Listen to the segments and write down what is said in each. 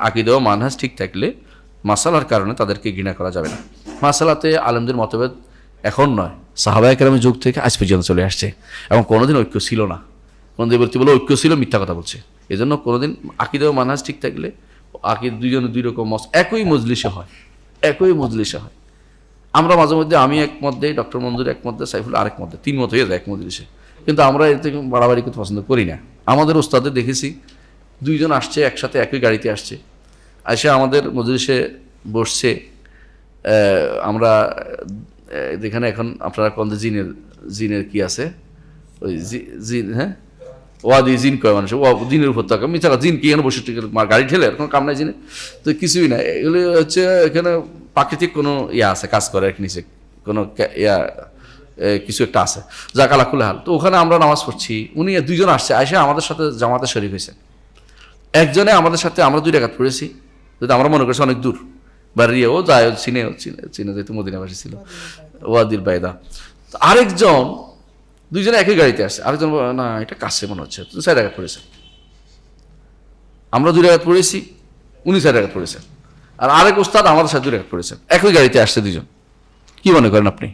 আকিদা ও মানহাজ ঠিক থাকলে মাসালার কারণে তাদেরকে ঘৃণা করা যাবে না। মাসালাতে আলেমদের মতভেদ এখন নয়, সাহাবায়ে কেরামের যুগ থেকে আজ পর্যন্ত চলে আসছে এবং কোনোদিন ঐক্য ছিল না। কোনোদিন ব্যক্তি বলে ঐক্য ছিল, মিথ্যা কথা বলছে। এই জন্য কোনোদিন আকিদা ও মানহাজ ঠিক থাকলে দুইজনে দুই রকম একই মজলিসে হয়। আমরা মাঝে মধ্যে আমি এক মত দেই, ডক্টর মঞ্জুর এক মত দেয়, সাইফুল আরেক মত দেয়, তিন মত হয়ে যায় এক মজলিসে। কিন্তু আমরা এর থেকে বাড়াবাড়ি করতে পছন্দ করি না। আমাদের ওস্তাদের দেখেছি দুইজন আসছে একসাথে, একই গাড়িতে আসছে, এসে আমাদের মজলিসে বসছে। আমরা যেখানে এখন আপনারা কোন জিনের কি আছে, ওই জিন, হ্যাঁ ওয়াদি জিন কয় মানুষ, জিনের উপর থাকা মিথ্যা জিন কি এখানে বসে গাড়ি ঠেলে এরকম কাম নাই জিনে, তো কিছুই না। এগুলি হচ্ছে এখানে প্রাকৃতিক কোনো ইয়া আছে, কাজ করে আর কি, নিচে কোনো ইয়া কিছু একটা আছে, যা কালা খুলে হাল। তো ওখানে আমরা নামাজ পড়ছি, উনি দুইজন আসছে, আসে আমাদের সাথে জামাতে শরীক হয়েছে। একজনে আমাদের সাথে, আমরা 2 রাকাত পড়েছি, যদি আমরা মনে করছি অনেক দূর বাড়ি, ও যায় চিনে যেহেতু মদিনাবাসী ছিল, ওয়াদিল বাইদা। আরেকজন, দুইজনে একই গাড়িতে আসছে, আরেকজন না এটা কাছে মনে হচ্ছে, 4 রাকাত পড়েছে। আমরা 2 রাকাত পড়েছি, উনি 4 রাকাত পড়েছেন। আর আরেক ওস্তাদ আমাদের সাথে 2 রাকাত পড়েছেন। একই গাড়িতে আসছে দুজন। কি মনে করেন আপনি?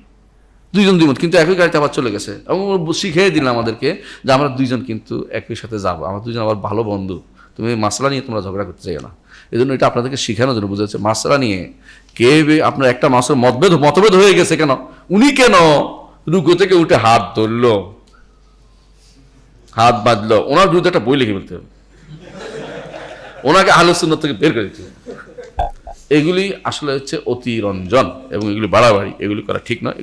দুইজন দুইমত, কিন্তু একই গাড়িতে আবার চলে গেছে এবং শিখিয়ে দিলেন আমাদেরকে যে আমরা দুইজন কিন্তু একই সাথে যাবো, আমরা দুজন আবার ভালো বন্ধু, তুমি মাসলা নিয়ে তোমরা ঝগড়া করতে চাইও না। এই জন্য এটা আপনাদেরকে শিখানোর জন্য বোঝা যাচ্ছে, মাসলা নিয়ে কে আপনার একটা মাসের মতভেদ হয়ে গেছে কেন, উনি কেন রুকু থেকে উঠে হাত ধরলো, হাত বাঁধলো, ওনার বিরুদ্ধে একটা বই লিখে ফেলতে হবে, ওনাকে আহলে সুন্নাত থেকে বের করে দিতে হবে। এগুলি আসলে হচ্ছে অতিরঞ্জন এবং এগুলি বাড়াবাড়ি, এগুলি করা ঠিক নয়।